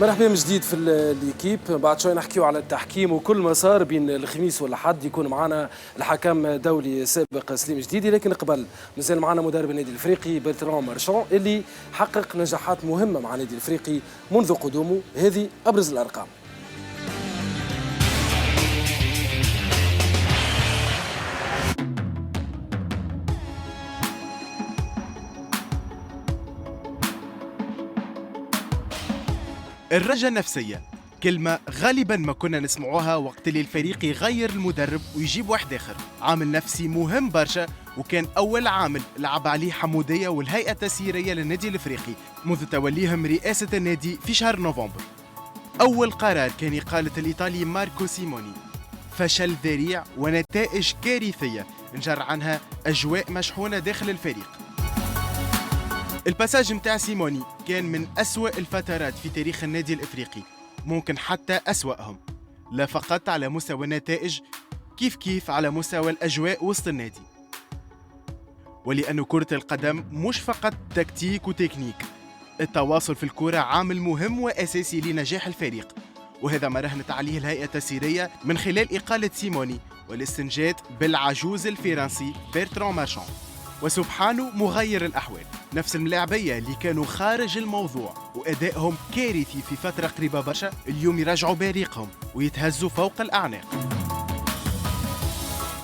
مرحبا من جديد في ليكيب. بعد شوي نحكيو على التحكيم وكل ما صار بين الخميس والأحد. يكون معنا الحكم دولي سابق سليم جديدي، لكن قبل مازال معنا مدرب النادي الافريقي برتران مارشون اللي حقق نجاحات مهمه مع النادي الافريقي منذ قدومه. هذه ابرز الارقام. الرجا النفسية كلمة غالبا ما كنا نسمعوها وقت اللي الفريق يغير المدرب ويجيب واحد آخر. عامل نفسي مهم برشا، وكان أول عامل لعب عليه حمودية والهيئة التسييرية للنادي الإفريقي منذ توليهم رئاسة النادي في شهر نوفمبر. أول قرار كان إقالة الإيطالي ماركو سيموني، فشل ذريع ونتائج كارثية نجر عنها أجواء مشحونة داخل الفريق. الباساج متاع سيموني كان من أسوأ الفترات في تاريخ النادي الإفريقي، ممكن حتى أسوأهم، لا فقط على مستوى النتائج كيف على مستوى الأجواء وسط النادي. ولأن كرة القدم مش فقط تكتيك وتكنيك، التواصل في الكرة عامل مهم وأساسي لنجاح الفريق، وهذا ما رهنت عليه الهيئة التسييرية من خلال إقالة سيموني والاستنجاد بالعجوز الفرنسي برتران مارشون. وسبحانه مغير الأحوال، نفس الملاعبية اللي كانوا خارج الموضوع وأدائهم كارثي في فترة قريبة برشا، اليوم يرجعوا بريقهم ويتهزوا فوق الأعناق.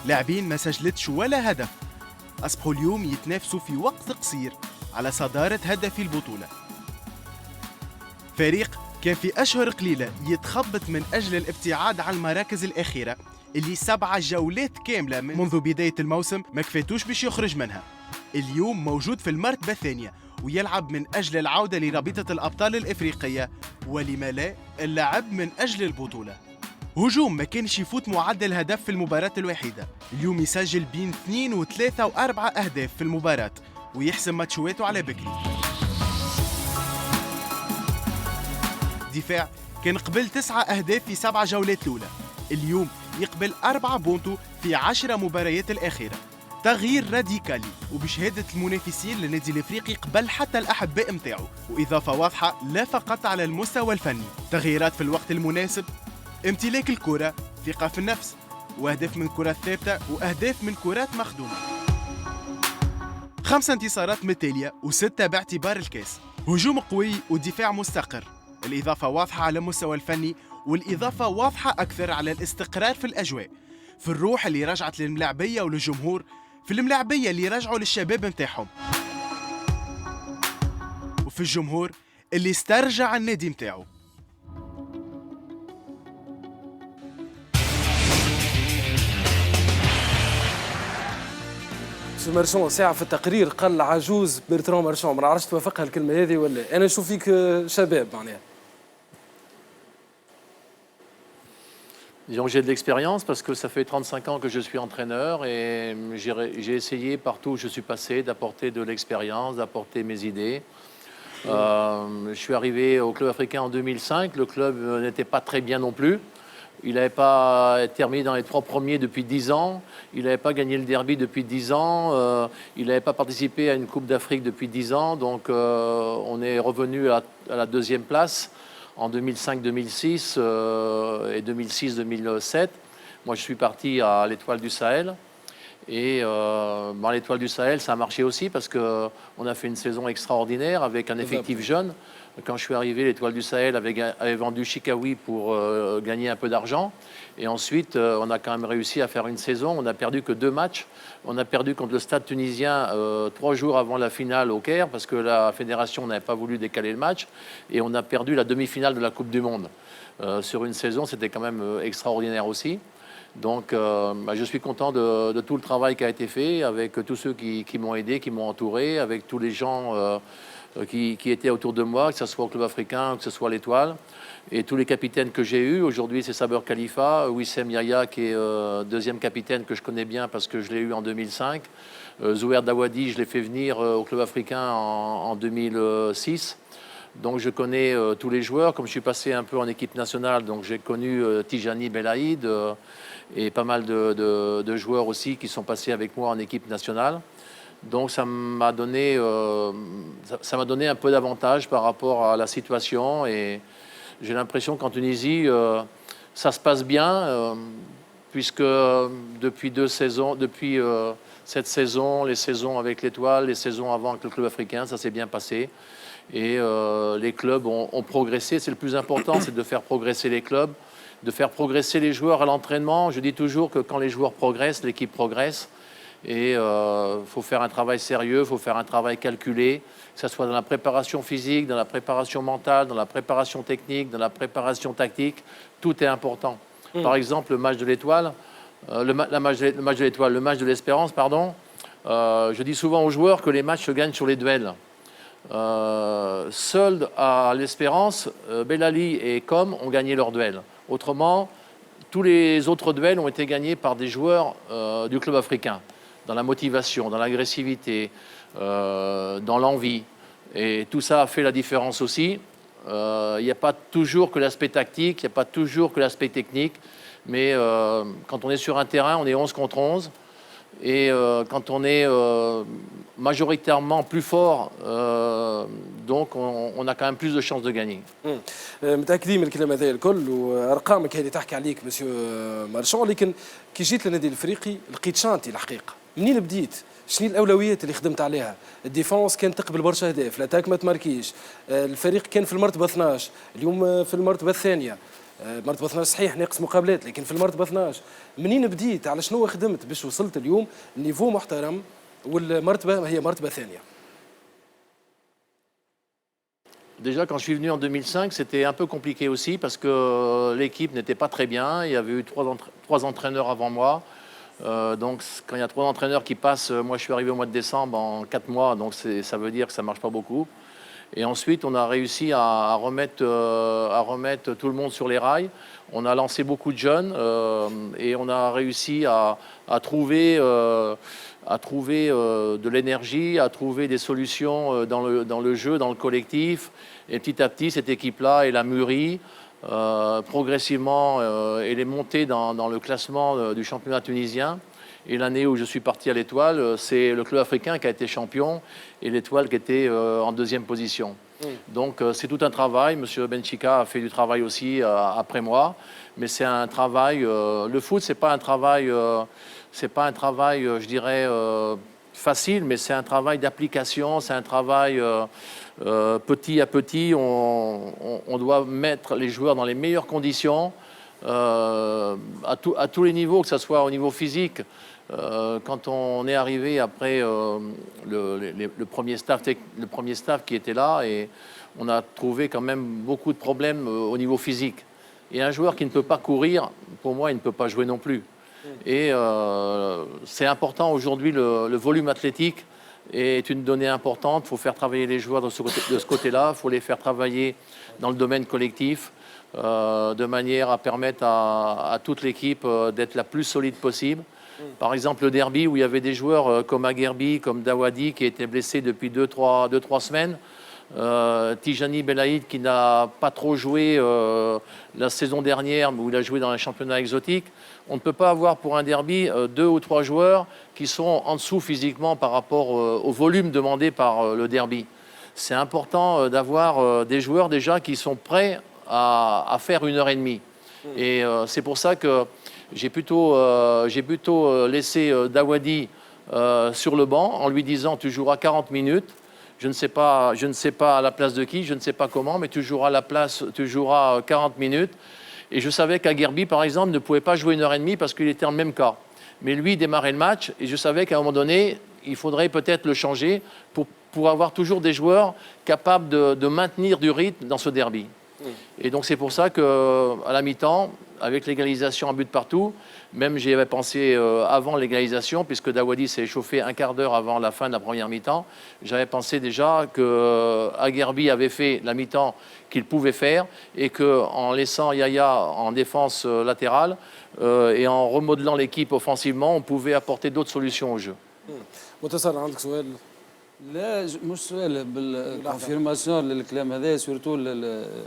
لاعبين ما سجلتش ولا هدف أصبحوا اليوم يتنافسوا في وقت قصير على صدارة هدف البطولة. فريق كان في أشهر قليلة يتخبط من أجل الابتعاد عن المراكز الأخيرة اللي 7 جولات كاملة منذ بداية الموسم ما كفاتوش باش يخرج منها. اليوم موجود في المرتبة الثانية ويلعب من أجل العودة لرابطة الأبطال الإفريقية، ولما لا اللعب من أجل البطولة. هجوم ما كانش يفوت معدل هدف في المباراة الوحيدة، اليوم يسجل بين 2 و3 و4 أهداف في المباراة ويحسم ماتشواته على بكري. دفاع كان قبل 9 أهداف في 7 جولات الأولى، اليوم يقبل 4 بونتو في 10 مباريات الأخيرة. تغيير راديكالي وبشهادة المنافسين للنادي الافريقي قبل حتى الأحباء متاعه، وإضافة واضحة لا فقط على المستوى الفني، تغييرات في الوقت المناسب، امتلاك الكرة، ثقة في النفس، وأهداف من كرات ثابتة وأهداف من كرات مخدومة. 5 انتصارات متتالية و6 باعتبار الكاس. هجوم قوي ودفاع مستقر، الإضافة واضحة على المستوى الفني، والإضافة واضحة أكثر على الاستقرار في الأجواء، في الروح اللي رجعت للملاعبية وللجمهور، في الملاعبية اللي رجعوا للشباب متاعهم، وفي الجمهور اللي استرجع النادي متاعه. سي مارشون ساعة في التقرير قال عجوز برتران مارشون، ما نعرفش توافقها الكلمة هذه ولا؟ أنا نشوف فيك شباب معناها. Disons que j'ai de l'expérience parce que ça fait 35 ans que je suis entraîneur et j'ai essayé partout où je suis passé d'apporter de l'expérience, d'apporter mes idées. Je suis arrivé au club africain en 2005. Le club n'était pas très bien non plus. Il n'avait pas terminé dans les 3 premiers depuis 10 ans. Il n'avait pas gagné le derby depuis 10 ans. Il n'avait pas participé à une Coupe d'Afrique depuis 10 ans. Donc on est revenu à la 2e place en 2005-2006 et 2006-2007. Moi, je suis parti à l'Étoile du Sahel. Et dans l'Étoile du Sahel, ça a marché aussi parce qu'on a fait une saison extraordinaire avec un effectif jeune. Quand je suis arrivé, l'Étoile du Sahel avait vendu Chikawi pour gagner un peu d'argent. Et ensuite, on a quand même réussi à faire une saison. On n'a perdu que 2 matchs. On a perdu contre le Stade tunisien 3 jours avant la finale au Caire parce que la fédération n'avait pas voulu décaler le match. Et on a perdu la demi-finale de la Coupe du Monde. Sur une saison, c'était quand même extraordinaire aussi. Donc, je suis content de tout le travail qui a été fait avec tous ceux qui m'ont aidé, qui m'ont entouré, avec tous les gens qui étaient autour de moi, que ce soit au Club africain, que ce soit l'Étoile, et tous les capitaines que j'ai eus. Aujourd'hui, c'est Saber Khalifa, Wissem Yaya, qui est 2e capitaine que je connais bien parce que je l'ai eu en 2005. Zouer Dawadi, je l'ai fait venir au Club africain en 2006. Donc je connais tous les joueurs, comme je suis passé un peu en équipe nationale, donc j'ai connu Tijani Belaïd et pas mal de joueurs aussi qui sont passés avec moi en équipe nationale. Donc ça m'a donné un peu d'avantage par rapport à la situation et J'ai l'impression qu'en Tunisie, ça se passe bien, puisque depuis cette saison, les saisons avec l'Étoile, les saisons avant avec le club africain, ça s'est bien passé. Et les clubs ont progressé. C'est le plus important, c'est de faire progresser les clubs, de faire progresser les joueurs à l'entraînement. Je dis toujours que quand les joueurs progressent, l'équipe progresse. Et il faut faire un travail sérieux, il faut faire un travail calculé, que ce soit dans la préparation physique, dans la préparation mentale, dans la préparation technique, dans la préparation tactique. Tout est important. Par exemple, le match de l'Étoile, le match de l'Espérance, pardon. Je dis souvent aux joueurs que les matchs se gagnent sur les duels. Seuls à l'Espérance, Belali et Com ont gagné leur duel. Autrement, tous les autres duels ont été gagnés par des joueurs du club africain, dans la motivation, dans l'agressivité, dans l'envie. Et tout ça a fait la différence aussi. Il n'y a pas toujours que l'aspect tactique, il n'y a pas toujours que l'aspect technique, mais quand on est sur un terrain, on est 11 contre 11. Et quand on est majoritairement plus fort, donc on a quand même plus de chances de gagner. متاكدين من الكلام هذا الكل وارقامك هذه تحكي عليك مسيو مارشون، لكن كي جيت للنادي الافريقي لقيت شانتي الحقيقه. منين بديت؟ شنو الاولويات اللي خدمت عليها؟ الديفونس كان تقبل برشا اهداف، الاتاك ما تماركيش، الفريق كان في المرتبه 12، اليوم في المرتبه الثانيه. مرتبه 12 صحيح ناقص مقابلات، لكن في المرتبه 12. منين بديت؟ على شنو خدمت باش وصلت اليوم لنيفو محترم والمرتبه هي مرتبه ثانيه؟ Déjà, quand je suis venu en 2005, c'était un peu compliqué aussi parce que l'équipe n'était pas très bien. Il y avait eu trois entraîneurs avant moi. Donc, quand il y a 3 entraîneurs qui passent, moi je suis arrivé au mois de décembre en 4 mois, donc ça veut dire que ça ne marche pas beaucoup. Et ensuite, on a réussi à remettre tout le monde sur les rails. On a lancé beaucoup de jeunes et on a réussi à trouver de l'énergie, à trouver des solutions dans le jeu, dans le collectif. Et petit à petit, cette équipe-là, elle a mûri. Progressivement, elle est montée dans le classement du championnat tunisien. Et l'année où je suis parti à l'Étoile, c'est le club africain qui a été champion et l'Étoile qui était en 2e position. Donc c'est tout un travail. Monsieur Benchika a fait du travail aussi après moi. Mais c'est un travail... le foot, c'est pas un travail, je dirais, facile, mais c'est un travail d'application, c'est un travail... petit à petit, on doit mettre les joueurs dans les meilleures conditions à tous les niveaux, que ce soit au niveau physique. Quand on est arrivé après le premier staff qui était là, et on a trouvé quand même beaucoup de problèmes au niveau physique. Et un joueur qui ne peut pas courir, pour moi, il ne peut pas jouer non plus. Et c'est important aujourd'hui, le volume athlétique est une donnée importante. Il faut faire travailler les joueurs de ce côté-là. Il faut les faire travailler dans le domaine collectif de manière à permettre à toute l'équipe d'être la plus solide possible. Par exemple, le derby où il y avait des joueurs comme Aguerbi, comme Dawadi qui étaient blessés depuis 2-3 semaines. Tijani Belaïd qui n'a pas trop joué la saison dernière, où il a joué dans les championnats exotiques. On ne peut pas avoir pour un derby 2 ou 3 joueurs qui sont en dessous physiquement par rapport au volume demandé par le derby. C'est important d'avoir des joueurs déjà qui sont prêts à faire 1h30. Et c'est pour ça que j'ai plutôt laissé Dawadi sur le banc en lui disant tu joueras 40 minutes. Je ne sais pas à la place de qui, je ne sais pas comment, mais tu joueras 40 minutes. Et je savais qu'Aguerbi, par exemple, ne pouvait pas jouer 1h30 parce qu'il était en même cas. Mais lui, il démarrait le match et je savais qu'à un moment donné, il faudrait peut-être le changer pour avoir toujours des joueurs capables de maintenir du rythme dans ce derby. Et donc c'est pour ça qu'à la mi-temps, avec l'égalisation à but partout, même j'y avais pensé avant l'égalisation, puisque Dawadi s'est échauffé un quart d'heure avant la fin de la première mi-temps, j'avais pensé déjà que Aguerbi avait fait la mi-temps qu'il pouvait faire et qu'en laissant Yaya en défense latérale et en remodelant l'équipe offensivement, on pouvait apporter d'autres solutions au jeu. لا مش سؤال بالكونفيرماسيون للكلام هذا، سورتو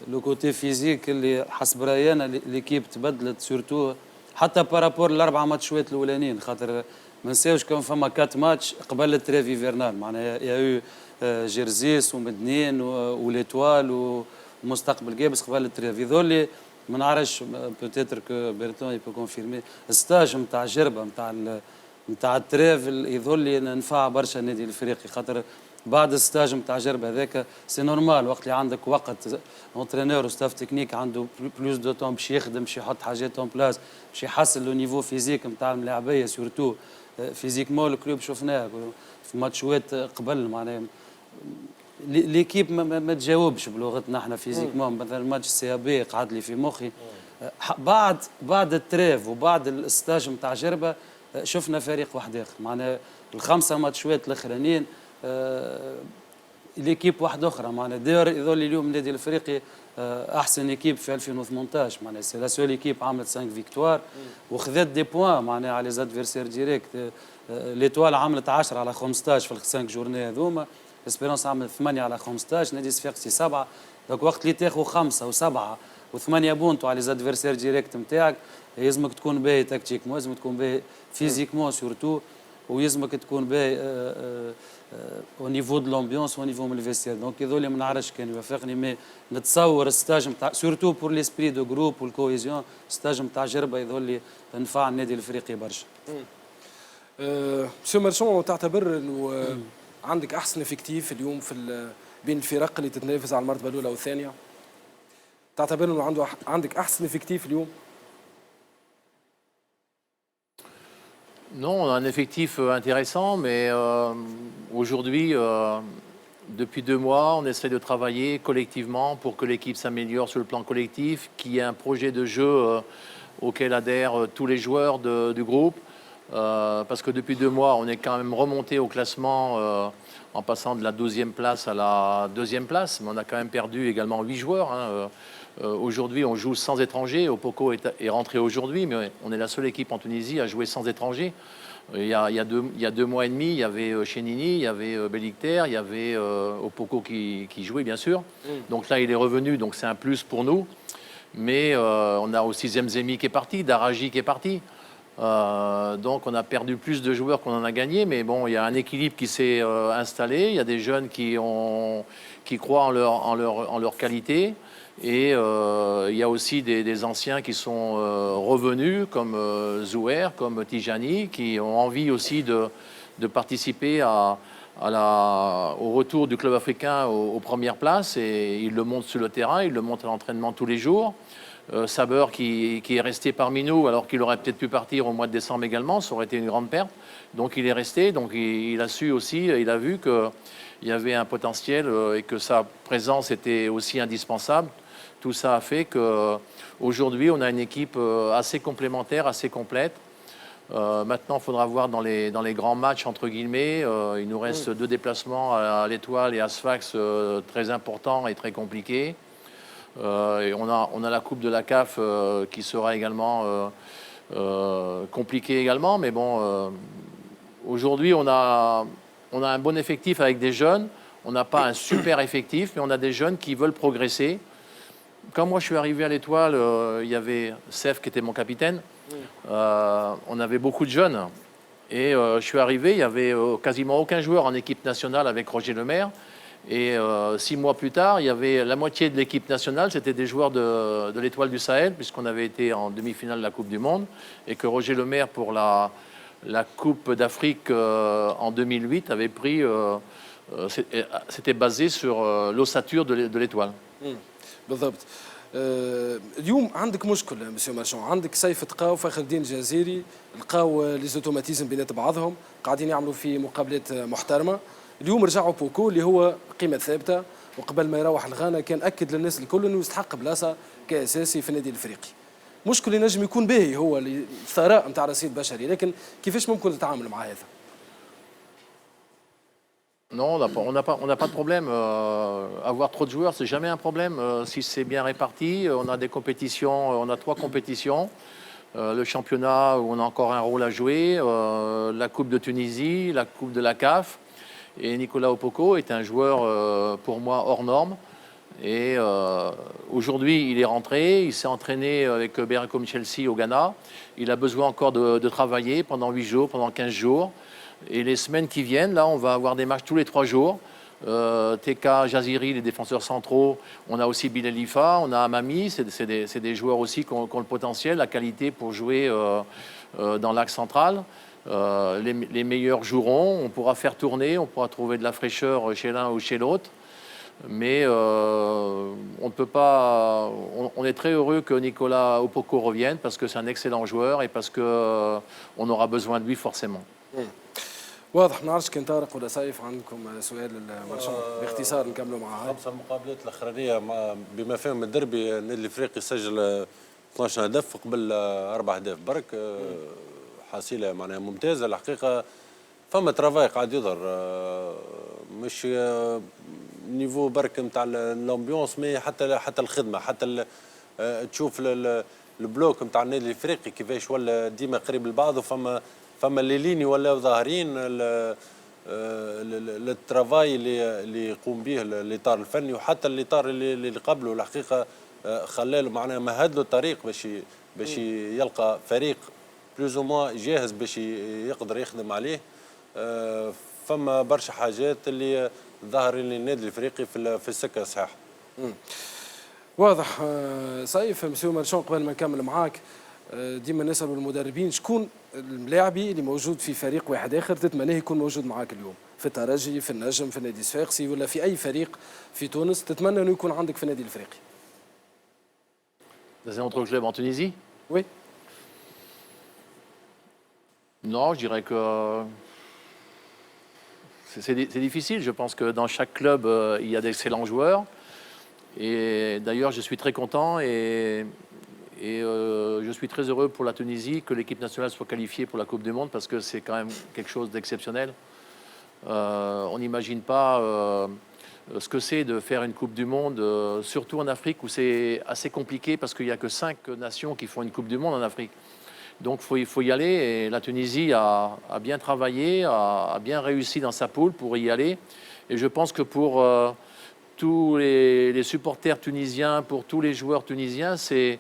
لو كوتي فيزيك اللي حسب رايي انا ليكيب تبدلت سورتو حتى بارابور ال4 ماتشات الاولانيين، خاطر ما نساوش كان فما 4 ماتش قبل التريفي فيرنال، معناها يا جيرزيس ومدنين وليتوال المستقبل جابس قبل التريف يظل ما نعرفش بوتيتر كو بيرتون يبو كونفيرمي ستاج نتاع جربه نتاع التريف يظل ننفع برشا النادي الافريقي خاطر بعد الستاج نتاع جربه هذاك سي نورمال وقت اللي عندك وقت اونترينور وستاف تكنيك عنده بلوس دو تون باش يخدم باش يحط حاجات اون بلاس باش يحسن لو نيفو فيزيك نتاع اللاعبيه سورتو فيزيكمون الكلوب شفناه في ماتشوات قبل معناها ليكيب ما تجاوبش بلغتنا احنا فيزيكمون مثلا ماتش سي بي قعد لي في مخي بعد التريف وبعد الستاج نتاع جربه شفنا فريق واحد اخر معناها الخمسه ماتشوات الاخرانيين ليكيب واحده اخرى معناها داير يظل اليوم النادي الافريقي احسن ايكيب في 2018 معناها سي لا سول ايكيب عملت 5 فيكتوار وخذت دي بوان معناها على لي ادفيرسير ديريكت ليتوال عملت 10 على 15 في 5 جورني هذوما اسبيرونس عملت 8 على 15 نادي صفاقسي 7 دونك وقت اللي تاخذ 5 و7 و8 بونتو على لي ادفيرسير ديريكت نتاعك يلزمك تكون باهي تكتيكمون لازمك تكون باهي فيزيكمون سورتو ويلزمك تكون باهي او نيفو دو لومبيونس او نيفو من الفيستير دونك يظل ما نعرفش كان يوافقني مي نتصور الستاج نتاع سورتو بور ليسبري دو جروب والكوهيزيون ستاج نتاع جربه يظل نفع النادي الافريقي برشا. مسيو مارشون تعتبر انه عندك احسن افكتيف اليوم بين الفرق اللي تتنافس على المرتبه الاولى والثانيه؟ تعتبر انه عندك احسن افكتيف اليوم؟ Non, on a un effectif intéressant, mais aujourd'hui, depuis 2 mois, on essaie de travailler collectivement pour que l'équipe s'améliore sur le plan collectif, qu'il y ait un projet de jeu auquel adhèrent tous les joueurs du groupe. Parce que depuis 2 mois, on est quand même remonté au classement en passant de la 12e place à la 2e place, mais on a quand même perdu également 8 joueurs. Aujourd'hui, on joue sans étrangers. Opoko est rentré aujourd'hui, mais on est la seule équipe en Tunisie à jouer sans étrangers. Il y a 2 mois et demi, il y avait Chenini, il y avait Belikter, il y avait Opoko qui jouait, bien sûr. Donc là, il est revenu, donc c'est un plus pour nous. Mais on a aussi Zemzemi qui est parti, Daraji qui est parti. Donc on a perdu plus de joueurs qu'on en a gagné, mais bon, il y a un équilibre qui s'est installé. Il y a des jeunes qui croient en leur qualité. Et il y a aussi des anciens qui sont revenus, comme Zouer, comme Tijani, qui ont envie aussi de participer au retour du club africain aux premières places. Et ils le montrent sur le terrain, ils le montrent à l'entraînement tous les jours. Saber qui est resté parmi nous, alors qu'il aurait peut-être pu partir au mois de décembre également, ça aurait été une grande perte. Donc il est resté, donc il a su aussi, il a vu qu'il y avait un potentiel et que sa présence était aussi indispensable. Tout ça a fait qu'aujourd'hui, on a une équipe assez complémentaire, assez complète. Maintenant, il faudra voir dans les grands matchs, entre guillemets. Il nous reste 2 déplacements à l'Étoile et à Sfax très importants et très compliqués. Et on a la Coupe de la CAF qui sera également compliquée également. Mais bon, aujourd'hui, on a un bon effectif avec des jeunes. On n'a pas un super effectif, mais on a des jeunes qui veulent progresser. Quand moi je suis arrivé à l'Étoile, il y avait Sef qui était mon capitaine. On avait beaucoup de jeunes. Et je suis arrivé, il n'y avait quasiment aucun joueur en équipe nationale avec Roger Lemaire. Et 6 mois plus tard, il y avait la moitié de l'équipe nationale, c'était des joueurs de l'Étoile du Sahel, puisqu'on avait été en demi-finale de la Coupe du Monde. Et que Roger Lemaire, pour la Coupe d'Afrique en 2008, avait pris... c'était basé sur l'ossature de l'Étoile. بالضبط. اليوم عندك مشكل مسيو مارشون، عندك سيف تقاو فخر الدين الجزيري لقاو لي زوتوماتيزم بينات بعضهم قاعدين يعملوا في مقابلات محترمه. اليوم رجعوا بوكو اللي هو قيمه ثابته، وقبل ما يروح لغانا كان اكد للناس الكل انه يستحق بلاصه كاساسي في النادي الافريقي. مشكل ينجم يكون باهي هو الثراء نتاع رصيد بشري، لكن كيفاش ممكن تتعامل مع هذا؟ Non, on n'a pas de problème. Avoir trop de joueurs, c'est jamais un problème. Si c'est bien réparti, on a des compétitions, on a 3 compétitions. Le championnat où on a encore un rôle à jouer, la Coupe de Tunisie, la Coupe de la CAF. Et Nicolas Opoko est un joueur pour moi hors norme. Et aujourd'hui, il est rentré, il s'est entraîné avec Beracom Chelsea au Ghana. Il a besoin encore de travailler pendant 8 jours, pendant 15 jours. Et les semaines qui viennent, là, on va avoir des matchs tous les 3 jours TK, Jaziri, les défenseurs centraux. On a aussi Bilal Lifa, on a Amami. C'est des joueurs aussi qui ont le potentiel, la qualité pour jouer dans l'axe central. Les meilleurs joueront. On pourra faire tourner, on pourra trouver de la fraîcheur chez l'un ou chez l'autre. Mais on ne peut pas. On est très heureux que Nicolas Opoko revienne parce que c'est un excellent joueur et parce qu'on aura besoin de lui forcément. واضح. ما نعرفش كان طارق ولا سيف عندكم سؤال المرشح باختصار نكملوا معاه. خمسة المقابلات الأخرانية بما فيهم الدربي النادي الإفريقي سجل 12 هدف قبل 4 أهداف برك حصيلة معناها ممتازة الحقيقة. فما ترافاي قاعد يظهر مش نيفو برك نتاع الامبيونس مي حتى الخدمة حتى تشوف البلوك نتاع النادي الإفريقي كيفاش ولا ديما قريب لبعض فما اللي ليني ولاو ظاهرين الترافاي اللي يقوم به الاطار الفني وحتى الاطار اللي قبله الحقيقه خلاله معناها مهد له الطريق باش يلقى فريق بلوز او موا جاهز باش يقدر يخدم عليه. فما برشا حاجات اللي ظهر للنادي الافريقي في السكه الصحيحه. واضح. سيف مسيو مرشون قبل ما نكمل معاك ديما نسألوا المدربين شكون اللاعبي اللي موجود في فريق واحد اخر تتمناه يكون موجود معاك اليوم في الترجي في النجم في النادي الصفاقسي ولا في اي فريق في تونس تتمنى انه يكون عندك في النادي الافريقي؟ Dans un autre club en Tunisie? Oui. Non, je dirais que c'est difficile. Je pense que dans chaque club, il y a d'excellents joueurs. Et d'ailleurs, je suis très content et je suis très heureux pour la Tunisie que l'équipe nationale soit qualifiée pour la Coupe du Monde parce que c'est quand même quelque chose d'exceptionnel. On n'imagine pas ce que c'est de faire une Coupe du Monde, surtout en Afrique où c'est assez compliqué parce qu'il n'y a que 5 nations qui font une Coupe du Monde en Afrique. Donc il faut y aller et la Tunisie a bien travaillé, a bien réussi dans sa poule pour y aller. Et je pense que pour tous les supporters tunisiens, pour tous les joueurs tunisiens, c'est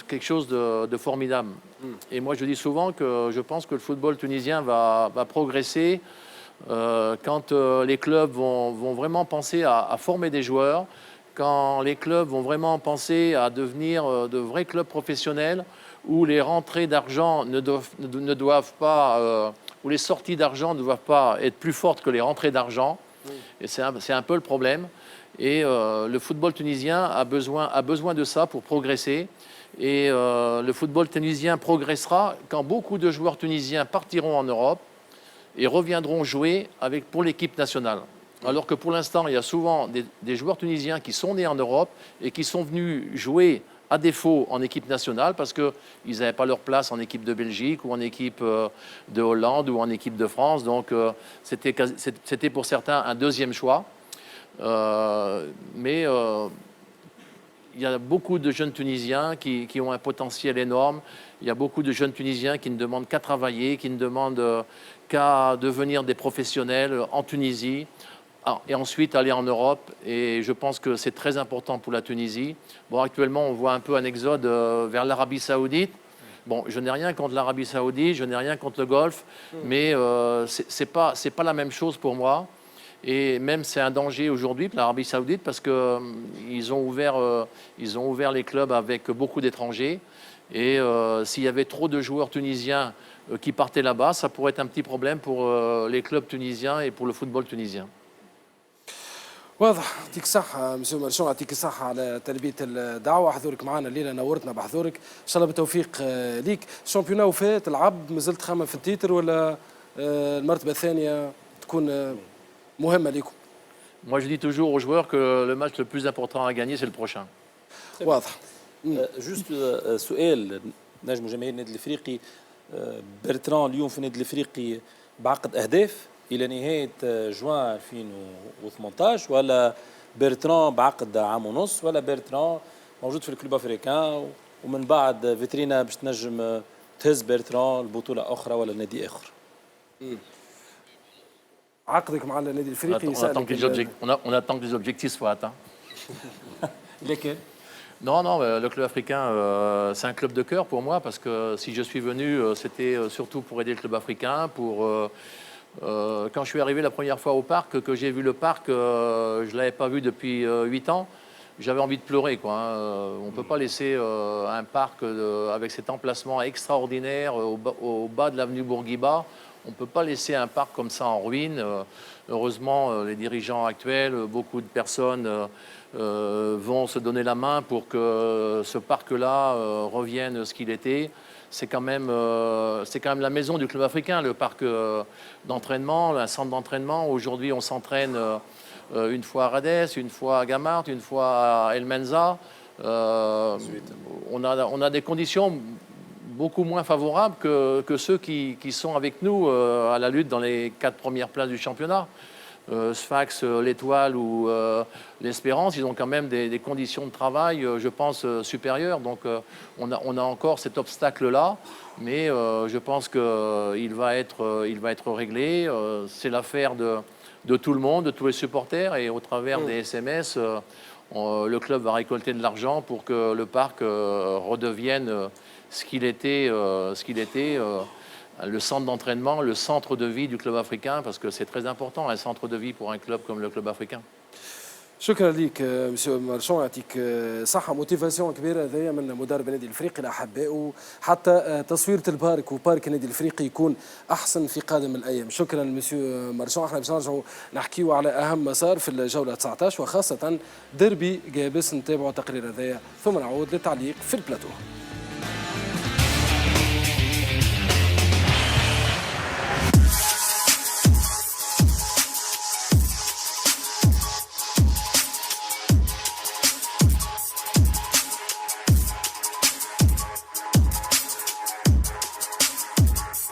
quelque chose de formidable. Et moi, je dis souvent que je pense que le football tunisien va progresser quand les clubs vont vraiment penser à former des joueurs, quand les clubs vont vraiment penser à devenir de vrais clubs professionnels où les rentrées d'argent ne doivent pas, où les sorties d'argent ne doivent pas être plus fortes que les rentrées d'argent. Et c'est un peu le problème. Et le football tunisien a besoin de ça pour progresser. Et le football tunisien progressera quand beaucoup de joueurs tunisiens partiront en Europe et reviendront jouer pour l'équipe nationale. Alors que pour l'instant, il y a souvent des joueurs tunisiens qui sont nés en Europe et qui sont venus jouer à défaut en équipe nationale parce qu'ils n'avaient pas leur place en équipe de Belgique ou en équipe de Hollande ou en équipe de France. Donc c'était pour certains un deuxième choix. Mais il y a beaucoup de jeunes Tunisiens qui ont un potentiel énorme. Il y a beaucoup de jeunes Tunisiens qui ne demandent qu'à travailler, qui ne demandent qu'à devenir des professionnels en Tunisie et ensuite aller en Europe. Et je pense que c'est très important pour la Tunisie. Bon, actuellement, on voit un peu un exode vers l'Arabie Saoudite. Bon, je n'ai rien contre l'Arabie Saoudite, je n'ai rien contre le Golfe, mais c'est pas la même chose pour moi. Et même c'est un danger aujourd'hui pour l'Arabie Saoudite parce qu'ils ont ouvert les clubs avec beaucoup d'étrangers. Et s'il y avait trop de joueurs tunisiens qui partaient là-bas, ça pourrait être un petit problème pour les clubs tunisiens et pour le football tunisien. واضح. يعطيك الصحة مسيو مرشون، يعطيك الصحة على تلبية الدعوة، حضورك معنا الليلة نورتنا بحضورك، إن شاء الله بالتوفيق ليك. الشامبيونا وفات تلعب مازلت تخمم في التيتر ولا المرتبة الثانية تكون مهمة لكم؟ Moi, je dis toujours aux joueurs que le match le plus important à gagner, c'est le prochain. واضح. جوست سؤال نجم جماهير النادي الافريقي برتران اليوم في النادي الافريقي بعقد اهداف الى نهايه جوان 2018 ولا برتران بعقد عام ونص ولا برتران موجود في الكلوب افريكان ومن بعد فيترينا باش تنجم تهز برتران البطوله اخرى ولا نادي اخر؟ عقدك مع النادي الافريقي On attend que les objectifs soient atteints. Lesquels? Non, le club africain, c'est un club de cœur pour moi parce que si je suis venu, c'était surtout pour aider le club africain, Quand je suis arrivé la première fois au parc, que j'ai vu le parc, je ne l'avais pas vu depuis 8 ans, j'avais envie de pleurer, quoi, hein. On ne peut pas laisser un parc avec cet emplacement extraordinaire au bas de l'avenue Bourguiba. On ne peut pas laisser un parc comme ça en ruine. Heureusement, les dirigeants actuels, beaucoup de personnes vont se donner la main pour que ce parc-là revienne ce qu'il était. C'est quand même la maison du club africain, le parc d'entraînement, un centre d'entraînement. Aujourd'hui, on s'entraîne une fois à Radès, une fois à Gamart, une fois à El Menza. On a des conditions beaucoup moins favorables que ceux qui sont avec nous à la lutte dans les 4 premières places du championnat. Sfax, l'Étoile ou l'Espérance, ils ont quand même des conditions de travail, je pense, supérieures. Donc on a encore cet obstacle-là, mais je pense qu'il va être réglé. C'est l'affaire de tout le monde, de tous les supporters, et au travers des SMS, le club va récolter de l'argent pour que le parc redevienne ce qu'il était, le centre d'entraînement, le centre de vie du club africain, parce que c'est très important, un centre de vie pour un club comme le club africain. شكرا لك مسيو مارشون، يعطيك صحة. موتيفاسيون كبيرة هذايا من مدرب النادي الافريقي الأحباء، حتى تصويرة البارك وبارك النادي الافريقي يكون أحسن في قادم الأيام. شكرا مسيو مارشون. احنا باش نرجعوا نحكيوا على أهم مسار في الجولة 19 وخاصة ديربي جابس. نتابعوا تقرير هذايا ثم نعود للتعليق في البلاتو.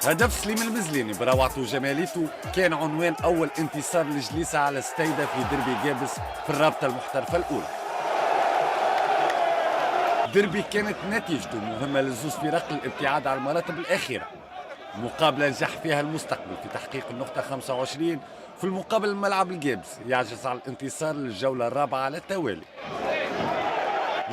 هدف سليم المزليني بروعته وجماليته كان عنوان أول انتصار لجليسة على ستيدا في ديربي جابس في الرابطة المحترفة الأولى. ديربي كانت نتيجته مهمة للزوز فرق الابتعاد على المراتب الأخيرة. مقابلة نجح فيها المستقبل في تحقيق النقطة 25 في المقابل الملعب الجابس يعجز على الانتصار للجولة الرابعة على التوالي.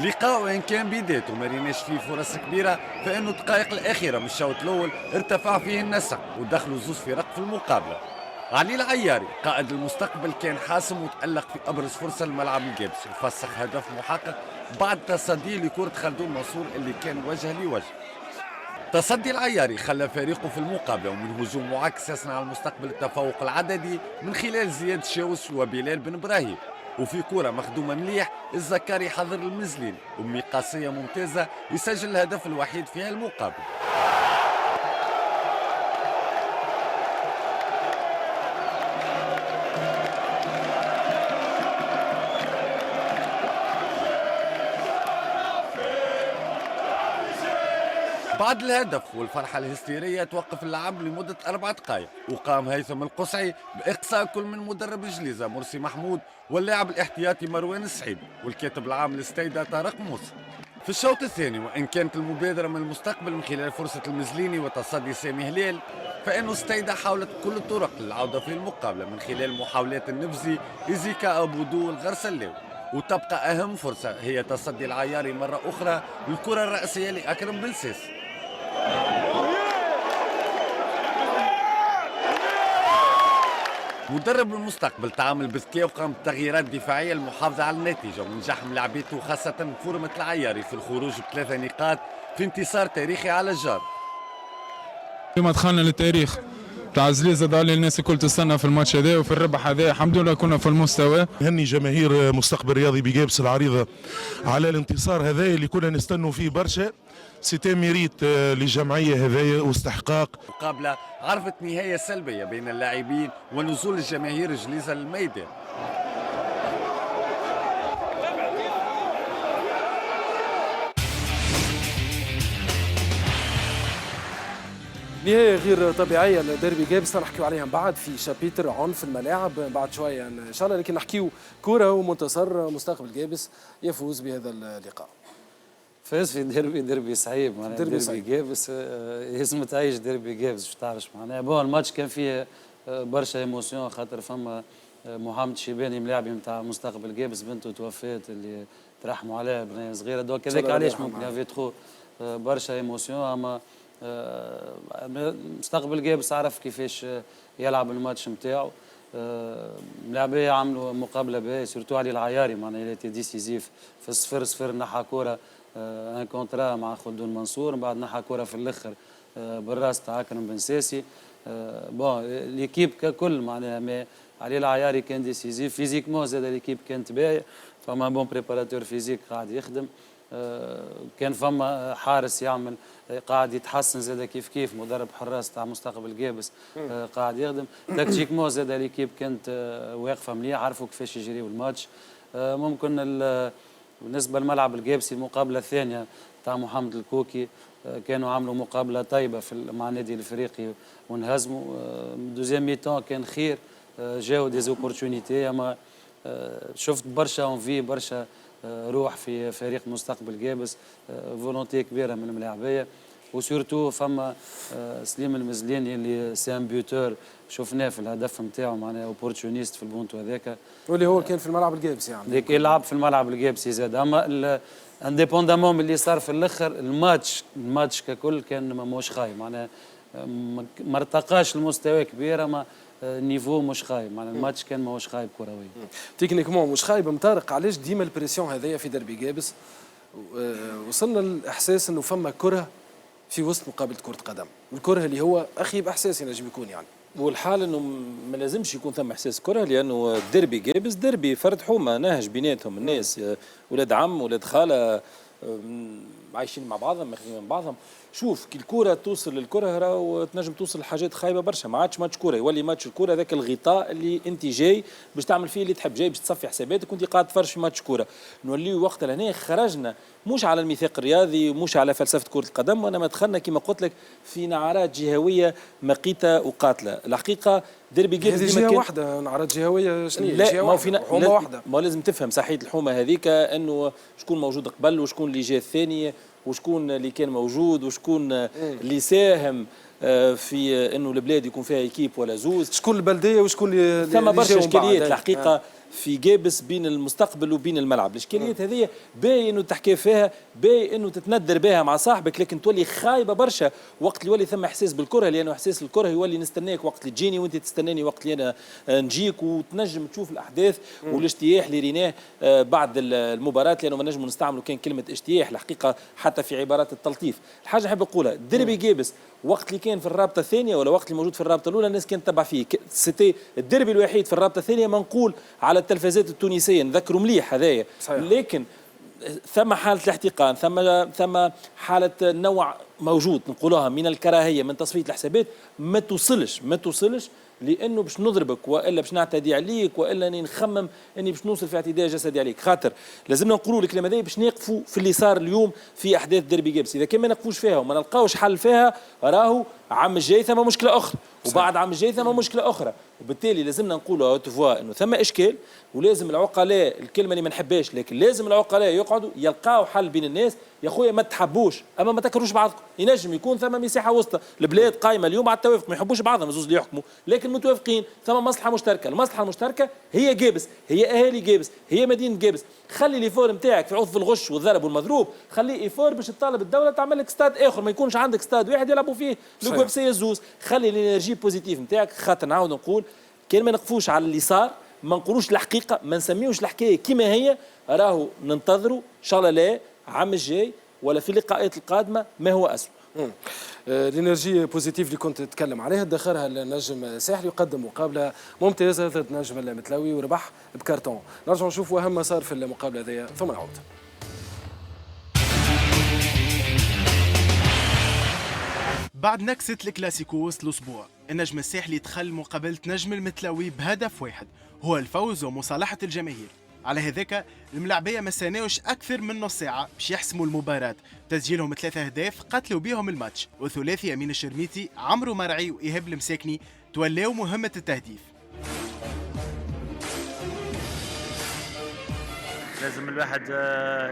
لقاء وإن كان بدايته ما ريناش فيه فرص كبيرة، فإنه الدقائق الأخيرة من الشوط الأول ارتفع فيه النسق ودخلوا زوز فرق في المقابلة. علي العياري قائد المستقبل كان حاسم وتألق في أبرز فرصة لملعب الجابس وفسخ هدف محقق بعد تصديه لكرة خلدون منصور اللي كان وجه لوجه. تصدي العياري خلى فريقه في المقابلة ومن هجوم معاكس يصنع على المستقبل التفوق العددي من خلال زياد شاوس وبلال بن إبراهيم، وفي كرة مخدومة مليح الزكاري يحضر المزلين ومقاسية ممتازة يسجل الهدف الوحيد في المقابلة. بعد الهدف والفرحة الهستيرية توقف اللعب لمدة 4 دقائق، وقام هيثم القصعي بإقصاء كل من مدرب جليزة مرسي محمود واللاعب الاحتياطي مروان السعيد والكاتب العام لستيدا طارق موسى. في الشوط الثاني وإن كانت المبادرة من المستقبل من خلال فرصة المزليني وتصدي سامي هلال، فإنه ستيدا حاولت كل الطرق للعودة في المقابلة من خلال محاولات النبزي إزيكا أبودو والغرسلاوي، وتبقى أهم فرصة هي تصدي العياري مرة أخرى للكرة الرأسية لأكرم بن ساسي. مدرب المستقبل تعامل بذكاء وقام بتغييرات دفاعيه للمحافظه على النتيجه ونجح ملاعبيته خاصه فورمة العياري في الخروج ب3 نقاط في انتصار تاريخي على الجار. اليوم دخلنا للتاريخ تاع زليزة ضال الناس الكل تستنى في الماتش هذا وفي الربح هذا الحمد لله كنا في المستوى. هني جماهير مستقبل رياضي بجابس العريضه على الانتصار هذا اللي كنا نستنوا فيه برشا. سيتي ميريت للجمعيه هذايا واستحقاق. مقابله عرفت نهايه سلبيه بين اللاعبين ونزول الجماهير الجليزه للميدان. نهاية غير طبيعية لديربي جابس نحكيو عليها من بعد في شابيتر عنف الملاعب بعد شوية إن شاء الله، لكن نحكيو كورة ومنتصر مستقبل جابس يفوز بهذا اللقاء. فاز في ديربي صعيب معناها ديربي جابس يسمى تعيش ديربي جابس باش تعرفش معناها. بون الماتش كان فيه برشا ايموسيون خاطر فما محمد شيباني ملاعبي نتاع مستقبل جابس بنته توفات اللي ترحموا عليها بنيه صغيره، دونك هذاك علاش ممكن يافي تخو برشا ايموسيون. اما مستقبل جابس عرف كيفاش يلعب الماتش نتاعو. ملاعبية عملوا مقابلة باهية سورتو علي العياري معناها اللي تي ديسيزيف في 0-0 نحى كورة ان كونترا مع خلدون منصور، من بعد نحى كورة في الاخر بالراس تاع اكرم بن ساسي. بون ليكيب ككل معناها علي العياري كان ديسيزيف فيزيكمون، زاد ليكيب كانت باهية، فما بون بريباراتور فيزيك قاعد يخدم. كان فما حارس يعمل قاعد يتحسن زاد كيف كيف، مدرب حراس تاع مستقبل جابس قاعد يخدم. تكتيكمون زاد ليكيب كانت واقفه مليح، عرفوا كيفاش يجريوا الماتش. ممكن بالنسبه للملعب الجابسي المقابله الثانيه تاع محمد الكوكي كانوا عملوا مقابله طيبه مع النادي الافريقي وانهزموا. دوزيام ميتون كان خير، جاو دي زوبورتونيتي، اما شفت برشا اونفي برشا روح في فريق مستقبل جابس، فولونتي كبيره من الملاعبيه، وسورتو فما سليم المزليني اللي سام بيوتور شفناه في الهدف نتاعو معناها اوبورتونيست في البونتو هذاك، واللي هو كان في الملعب الجابسي يعني اللي كان يلعب في الملعب الجابسي زاد. اما انديبوندامون من اللي صار في الاخر الماتش ككل كان ماهوش خايب معناها، ما ارتقاش لمستوى كبير، اما نيفو مش خايب معناها الماتش كان ماهوش خايب كروي. تكنيكمون مش خايب. مطارق علاش ديما البريسيون هذايا في دربي جابس؟ وصلنا للاحساس انه فما كره في وسط مقابله كره قدم، الكره اللي هو اخيب احساس ينجم يكون يعني. والحال انه ما لازمش يكون ثم احساس كره، لانه الديربي جابس ديربي فرد حومه ناهج بيناتهم الناس، ولاد عم ولاد خاله عايشين مع بعضهم ماخذين من بعضهم. شوف كي الكره توصل للكره راهو تنجم توصل لحاجات خايبه برشا، ما عادش ماتش كره، يولي ماتش الكره ذاك الغطاء اللي انت جاي باش تعمل فيه اللي تحب، جاي باش تصفي حساباتك وانت قاعد تفرج في ماتش كره. نوليو وقت لهنا خرجنا مش على الميثاق الرياضي ومش على فلسفه كره القدم، وانما دخلنا كما قلت لك في نعرات جهويه مقيته وقاتله. الحقيقه ديربي جابس هذه جهه واحده، نعرات جهويه شنو؟ لا ما فينا حومه واحده، ما لازم تفهم صحيح الحومه هذيك انه شكون موجود قبل وشكون اللي جا الثاني وشكون اللي كان موجود وشكون اللي ساهم في انه البلاد يكون فيها ايكيب ولا زوز، شكون البلديه وشكون اللي ثم برشا اشكاليات الحقيقه في جابس بين المستقبل وبين الملعب. الاشكاليات هذه باي انه تحكي فيها، باي انه تتندر بها مع صاحبك، لكن تولي خايبه برشا وقت اللي يولي ثم احساس بالكره، لانه احساس الكره يولي نستناك وقت اللي تجيني وانت تستناني وقت اللي انا نجيك، وتنجم تشوف الاحداث والاجتياح اللي ريناه بعد المباراه، لانه ما نجموا نستعملوا كان كلمه اجتياح الحقيقه حتى في عبارات التلطيف. الحاجه حاب نقولها ديربي جابس وقت اللي كان في الرابطه الثانيه ولا وقت اللي موجود في الرابطه الاولى الناس كانت تتبع فيه، سيتي الديربي الوحيد في الرابطه الثانيه منقول على التلفزات التونسيه، نذكروا مليح هذايا، لكن ثم حاله الاحتقان، ثم حاله نوع موجود نقولوها من الكراهيه من تصفيه الحسابات، ما توصلش لانه باش نضربك والا باش نعتدي عليك والا اني نخمم اني باش نوصل في اعتداء جسدي عليك. خاطر لازمنا نقولوا الكلام هذا باش نقفوا في اللي صار اليوم في احداث ديربي جابس. اذا كان ما نقفوش فيها وما نلقاوش حل فيها راهو عام الجاي ثم مشكله اخرى، وبعد عام الجاي ثم مشكله اخرى، وبالتالي لازمنا نقولوا تفوا انه ثم اشكال، ولازم العقلاء الكلمه اللي ما نحبهاش لكن لازم العقلاء يقعدوا يلقاو حل بين الناس. يا خويا ما تحبوش اما ما تكرهوش بعضكم، ينجم يكون ثم مساحه وسطى، البلاد قايمه اليوم على التوافق، ما يحبوش بعضهم زوز اللي يحكموا لكن متوافقين، ثم مصلحه مشتركه، المصلحه المشتركه هي جابس، هي اهالي جابس، هي مدينه جابس. خلي ليفور نتاعك في عوض الغش والضرب والمضروب، خليه ايفور باش تطالب الدوله تعمل لك استاد اخر، ما يكونش عندك استاد واحد يلعبوا فيه الكوبسيه الزوز. خلي الانرجي بوزيتيف نتاعك، خاطر نعاود نقول كان ما نقفوش على اللي صار، ما نقولوش الحقيقه، ما نسميوش الحكايه كما هي، راهو ننتظروا ان شاء الله لا عام الجاي ولا في اللقاءات القادمه ما هو اسوء. الانرجي بوزيتيف اللي كنت تتكلم عليها دخلها النجم الساحلي، يقدم مقابله ممتازه ضد نجم المتلاوي وربح بكارتون. نرجع نشوفوا اهم ما صار في المقابله هذه ثم نعود. بعد نكسة الكلاسيكو وسط الأسبوع، النجم الساحلي دخل مقابلة نجم المتلاوي بهدف واحد هو الفوز ومصالحة الجماهير. على هذاك الملاعبية ما استناوش أكثر من نص ساعة باش يحسموا المباراة، تسجيلهم 3 أهداف قتلوا بهم الماتش، وثلاثي أمين الشرميتي عمرو مرعي وإيهاب المساكني تولاو مهمة التهديف. لازم الواحد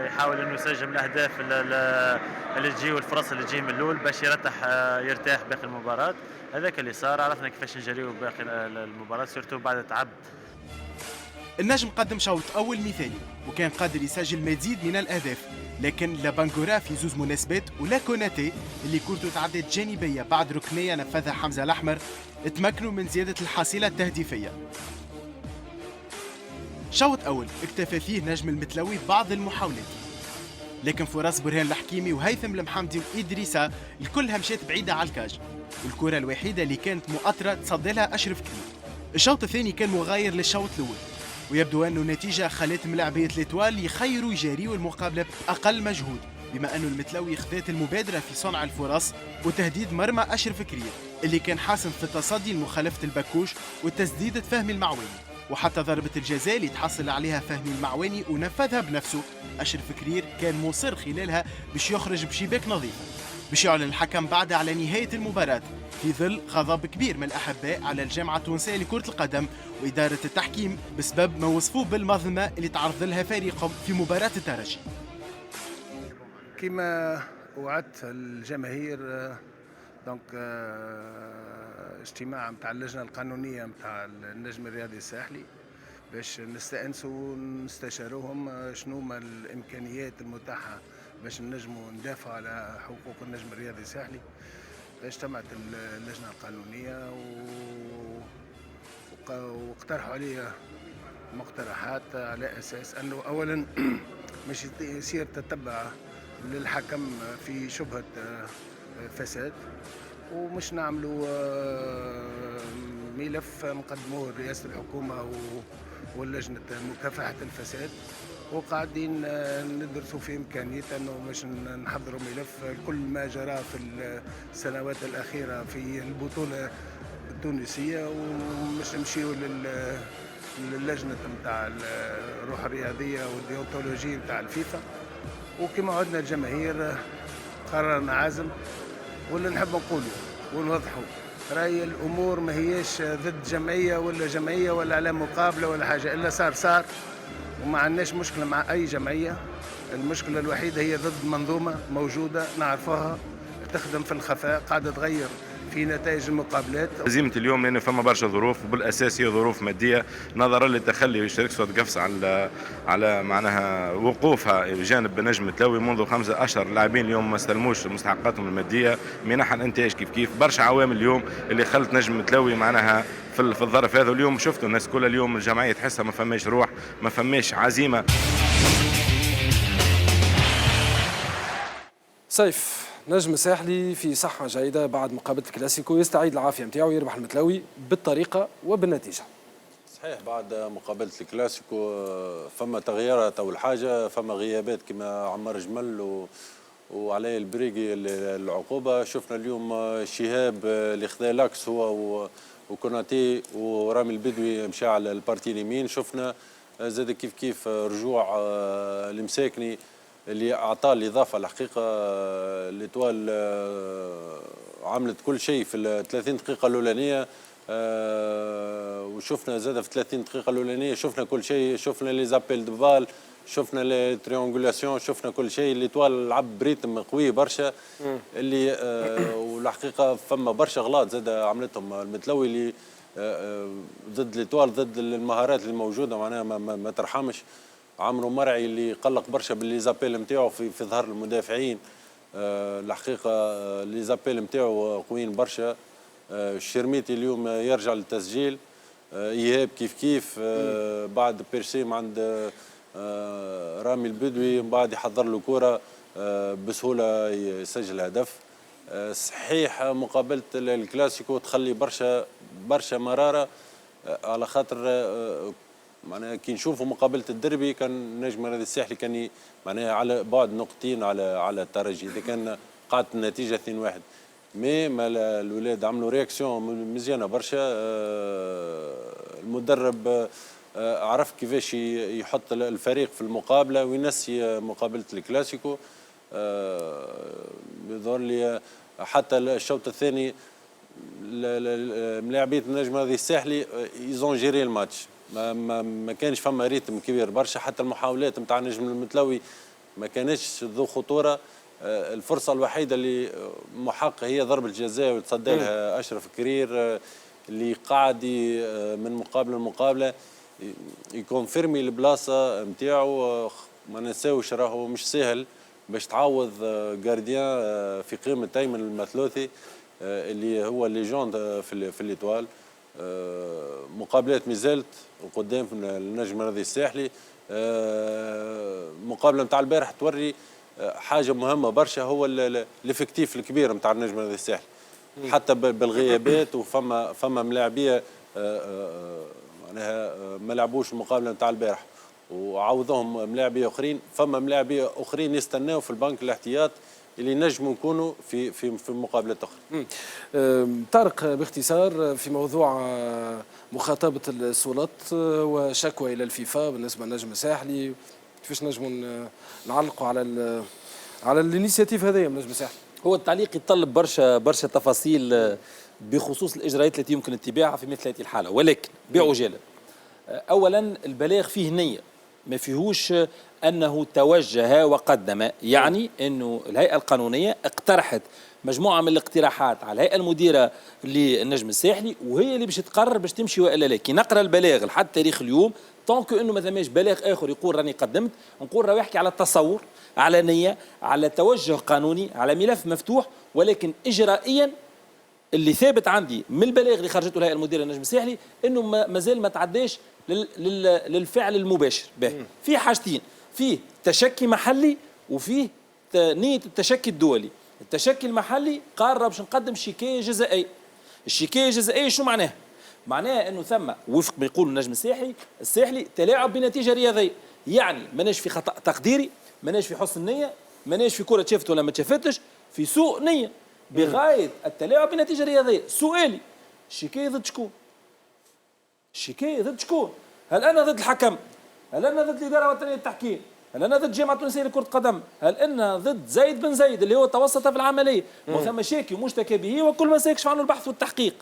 يحاول انه يسجل الاهداف اللي تجي والفرص اللي تجي من الاول باش يرتاح باقي المباراه. هذاك اللي صار، عرفنا كيفاش نجريو باقي المباراه سورتو بعد تعب. النجم قدم شوط أول مثالي وكان قادر يسجل مزيد من الأهداف، لكن لا بانغورا في زوز مناسبات ولا كوناتي اللي كورته تعدت جانبية بعد ركنية نفذها حمزة الأحمر تمكنوا من زيادة الحصيلة التهديفية. شوط أول اكتفى فيه نجم المتلوي بعض المحاولات، لكن فرص برهان الحكيمي وهيثم المحمدي وإدريسا الكلها مشات بعيدة على الكاج، والكرة الوحيدة اللي كانت مؤثرة تصدى لها أشرف كريم. الشوط الثاني كان مغاير للشوط الأول، ويبدو أنه النتيجة خلت ملاعبية الإتوال يخيروا يجاريوا المقابلة بأقل مجهود، بما أنه المتلوي خذات المبادرة في صنع الفرص وتهديد مرمى أشرف كريم اللي كان حاسم في التصدي لمخالفة البكوش وتسديدة فهمي المعواني، وحتى ضربة الجزاء اللي تحصل عليها فهمي المعواني ونفذها بنفسه أشرف كرير كان مصر خلالها باش يخرج بشباك نظيفة، باش يعلن الحكم بعد على نهاية المباراة في ظل غضب كبير من الأحباء على الجامعة التونسية لكرة القدم وإدارة التحكيم بسبب ما وصفوه بالمظلمة اللي تعرض لها فريقهم في مباراة الترجي. كما وعدت الجماهير دونك اجتماع متاع اللجنة القانونية متاع النجم الرياضي الساحلي باش نستأنسوا ونستشاروهم شنو ما الإمكانيات المتاحة باش نجموا ندافعوا على حقوق النجم الرياضي الساحلي. اجتمعت اللجنة القانونية واقترحوا علي مقترحات على أساس أنه أولا مش يصير تتبع للحكم في شبهة فساد، ومش نعملوا ملف نقدموه لرئاسة الحكومة واللجنة مكافحة الفساد، وقاعدين ندرسوا في إمكانية أنه باش نحضروا ملف كل ما جرى في السنوات الأخيرة في البطولة التونسية، ومش نمشيوا للجنة نتاع الروح الرياضية والديونتولوجي نتاع الفيفا. وكما عدنا الجماهير قررنا عزم، واللي نحب نقوله ونوضحوا راي الأمور ما هيش ضد جمعية ولا جمعية ولا على مقابلة ولا حاجة، إلا صار وما عندناش مشكلة مع أي جمعية. المشكلة الوحيدة هي ضد منظومة موجودة نعرفوها تخدم في الخفاء قاعدة تغير في نتائج المقابلات. هزيمة اليوم لأن فما برشا ظروف وبالأساس هي ظروف مادية نظرا لتخلي شركة صوت قفص على معناها وقوفها بجانب نجم التلوي منذ 5 أشهر. اللاعبين اليوم ما استلموش مستحقاتهم المادية منح الانتاج كيف برشا عوامل اليوم اللي خلت نجم التلوي معناها في الظرف هذا. اليوم شفتوا الناس كلها اليوم الجمعية تحسها ما فماش روح ما فماش عزيمة. سيف نجم ساحلي في صحة جيدة بعد مقابلة الكلاسيكو يستعيد العافية نتاعو ويربح المتلوي بالطريقة وبالنتيجة. صحيح بعد مقابلة الكلاسيكو فما تغييرات أول حاجة، فما غيابات كما عمار جمل وعلي البريقي العقوبة. شفنا اليوم شهاب اللي خذا لاكس هو وكوناتي ورامي البدوي مشى على البارتي اليمين. شفنا زاد كيف رجوع المساكني اللي اعطاه الاضافه. الحقيقه الإتوال عملت كل شيء في 30 دقيقه الاولانيه، وشفنا زاد في 30 دقيقه الاولانيه شفنا كل شيء، شفنا لي زابيل دو بال، شفنا لي تريونغولاسيون، شفنا كل شيء. الإتوال لعب بريتم قوي برشا اللي والحقيقه فما برشا غلاط زاد عملتهم المتلوي اللي ضد الإتوال، ضد المهارات اللي موجوده معناها ما ترحمش. عمرو مرعي اللي قلق برشا باللي زابيل نتاعو في ظهر المدافعين. الحقيقه لي زابيل نتاعو قويين برشا. الشرميتي اليوم يرجع للتسجيل. ايهاب كيف بعد بيرسيم عند رامي البدوي من بعد يحضر له كره بسهوله يسجل هدف. صحيح مقابله الكلاسيكو تخلي برشا مراره على خاطر معناها كي نشوفوا مقابله الدربي كان نجم الرياضي الساحلي كان معناها على بعد نقطتين على الترجي اذا كان قعدت النتيجه 2-1. ما الولاد عملوا رياكسيون مزيانه برشا. المدرب عرف كيفاش يحط الفريق في المقابله وينسي مقابله الكلاسيكو. يظهر لي حتى الشوط الثاني ملاعبيه النجم الرياضي الساحلي يزون جيري الماتش. ما كانش فما ريتم كبير برشا. حتى المحاولات نتاع النجم المتلوي ما كانتش ذو خطوره. الفرصه الوحيده اللي محق هي ضربه الجزاء وتصدى لها اشرف كرير اللي قاعد من مقابله لمقابله يكونفيرمي البلاصه نتاعو. ما ننساوش راهو مش سهل باش تعوض جارديان في قيمه ايمن المثلوثي اللي هو ليجوند في الإيطوال. مقابلات مازالت وقدام النجم الرياضي الساحلي. مقابله نتاع البارح توري حاجه مهمه برشا، هو الافكتيف الكبير نتاع النجم الرياضي الساحلي حتى بالغيابات. وفما ملاعبيه معناها ما لعبوش المقابله نتاع البارح وعوضهم ملاعبيه اخرين. فما ملاعبيه اخرين يستناو في البنك الاحتياط اللي نجموا يكونوا في مقابلات اخرى. طارق باختصار في موضوع مخاطبه السلطات وشكوى الى الفيفا بالنسبه للنجم الساحلي، كيفاش نجموا نعلقوا على الانيشيتيف هذايا من النجم الساحلي؟ هو التعليق يتطلب برشا تفاصيل بخصوص الاجراءات التي يمكن اتباعها في مثل هذه الحاله، ولكن بعجاله. اولا البلاغ فيه نيه، ما فيهوش أنه توجه وقدم، يعني أنه الهيئة القانونية اقترحت مجموعة من الاقتراحات على الهيئة المديرة للنجم الساحلي وهي اللي باش تقرر باش تمشي وإلا لا. كي نقرأ البلاغ لحد تاريخ اليوم طونكو أنه ما ثماش بلاغ آخر يقول راني قدمت، نقول راه يحكي على التصور، على نية، على توجه قانوني، على ملف مفتوح، ولكن إجرائيا اللي ثابت عندي من البلاغ اللي خرجته الهيئة المديرة للنجم الساحلي أنه مازال ما تعداش للفعل المباشر. في حاجتين، فيه تشكي محلي وفيه نية التشكي الدولي. التشكي المحلي قرر باش نقدم شكاية جزائية. الشكاية الجزائية شو معناها؟ معناها انه ثم وفق ما يقول النجم الساحلي تلاعب بنتيجة رياضية، يعني ماناش في خطأ تقديري، ماناش في حسن نية، ماناش في كرة شافت ولا ما شافتش، في سوء نية بغاية التلاعب بنتيجة رياضية. سؤالي الشكاية ضد شكون؟ الشكاية ضد شكون؟ هل أنا ضد الحكم؟ هل أنا ضد الإدارة الوطنية للتحكيم؟ هل أنا ضد الجامعة التونسية لكرة القدم؟ هل أنا ضد زايد بن زايد اللي هو توسط في العملية؟ وثم شاكي ومشتكى به وكل ما سيكشف عنه البحث والتحقيق.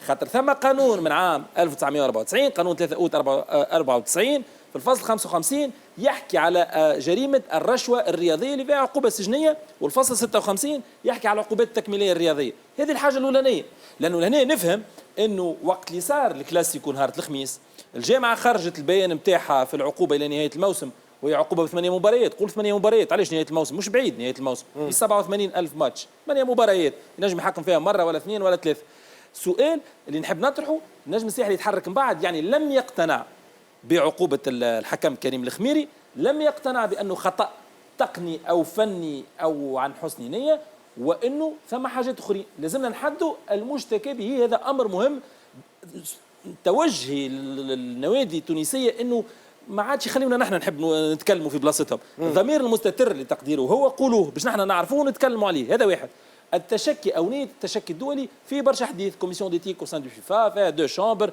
خاطر ثم قانون من عام 1994 قانون 3 أوت 94 في الفصل 55 يحكي على جريمة الرشوة الرياضية اللي فيها عقوبة سجنية، والفصل 56 يحكي على العقوبات التكميلية الرياضية. هذه الحاجة الأولانية، لأنه هنا نفهم أنه وقت اللي صار الكلاسيكو نهار الخميس الجامعة خرجت البيان نتاعها في العقوبة إلى نهاية الموسم، وهي عقوبة ب8 مباريات. قول 8 مباريات، علاش نهاية الموسم؟ مش بعيد نهاية الموسم، في 87,000 ماتش، 8 مباريات ينجم يحكم فيها مرة ولا اثنين ولا ثلاثة. السؤال اللي نحب نطرحه، النجم الساحلي يتحرك من بعد، يعني لم يقتنع بعقوبة الحكم كريم الخميري، لم يقتنع بأنه خطأ تقني أو فني أو عن حسن نية، وأنه ثم حاجات أخرى لازمنا نحدوا المشتكى به. هذا أمر مهم. توجهي النوادي التونسية أنه ما عادش يخلينا نحن نحب نتكلموا في بلاصتهم. الضمير المستتر لتقديره هو قولوه باش نحن نعرفوه ونتكلموا عليه. هذا واحد. التشكي او نيه التشكي الدولي في برشا حديث، كوميسيون ديتيك او سان دو فيفا، فيها دو شامبر،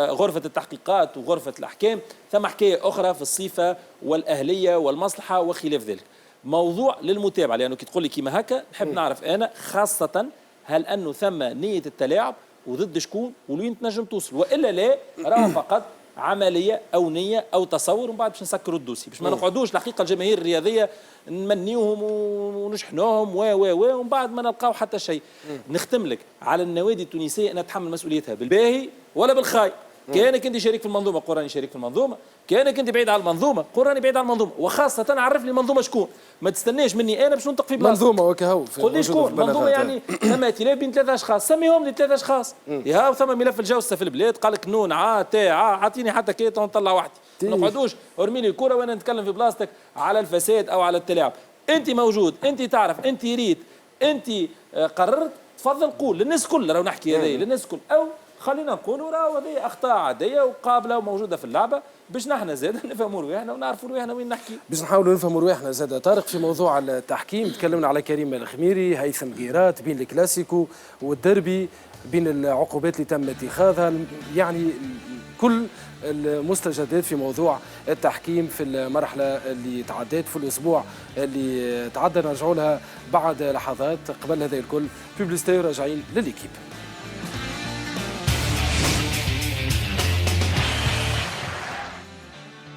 غرفه التحقيقات وغرفه الاحكام، ثم حكايه اخرى في الصفه والاهليه والمصلحه وخلاف ذلك. موضوع للمتابعه، لانه كي تقول لي كيما هكا نحب نعرف انا خاصه هل انه ثم نيه التلاعب وضد شكون ولوين تنجم توصل، والا لا راه فقط عمليه او نيه او تصور، ومن بعد باش نسكروا الدوسي باش ما نقعدوش الحقيقه الجماهير الرياضيه نمنيوهم ونشحنوهم ومن بعد ما نلقاو حتى شيء. نختم لك على النوادي التونسيه انها تحمل مسؤوليتها بالباهي ولا بالخاي. كانك انت شريك في المنظومه قول راني شريك في المنظومه، كانك انت بعيد على المنظومه قول راني بعيد على المنظومه، وخاصه عرف لي المنظومه شكون. ما تستناش مني انا باش ننطق في بلاصتك. منظومه وكهو قول لي شكون منظومه، يعني ثم ائتلاف بين 3 اشخاص، سميهم لي 3 اشخاص. يا ثم ملف الجوسه في البلاد قال لك نون تا عطيني حتى كي نطلع وحدي، ما نقعدوش ارمي لي الكره وانا نتكلم في بلاصتك على الفساد او على التلاعب. انت موجود، انت تعرف، انت ريت، انت قررت، تفضل قول للناس كل راهو نحكي هذايا للناس كل، او خلينا نقولوا راهو هذه اخطاء عاديه وقابله وموجوده في اللعبه باش نحن زاد نفهموا رواحنا ونعرفوا رواحنا وين نحكي. باش نحاولوا نفهموا رواحنا زاد. طارق في موضوع التحكيم تكلمنا على كريم الخميري، هيثم قيرات، بين الكلاسيكو والدربي، بين العقوبات اللي تم اتخاذها، يعني كل المستجدات في موضوع التحكيم في المرحله اللي تعدت في الاسبوع اللي تعدى. نرجعوا لها بعد لحظات. قبل هذا الكل بيبليستي راجعين لليكيب.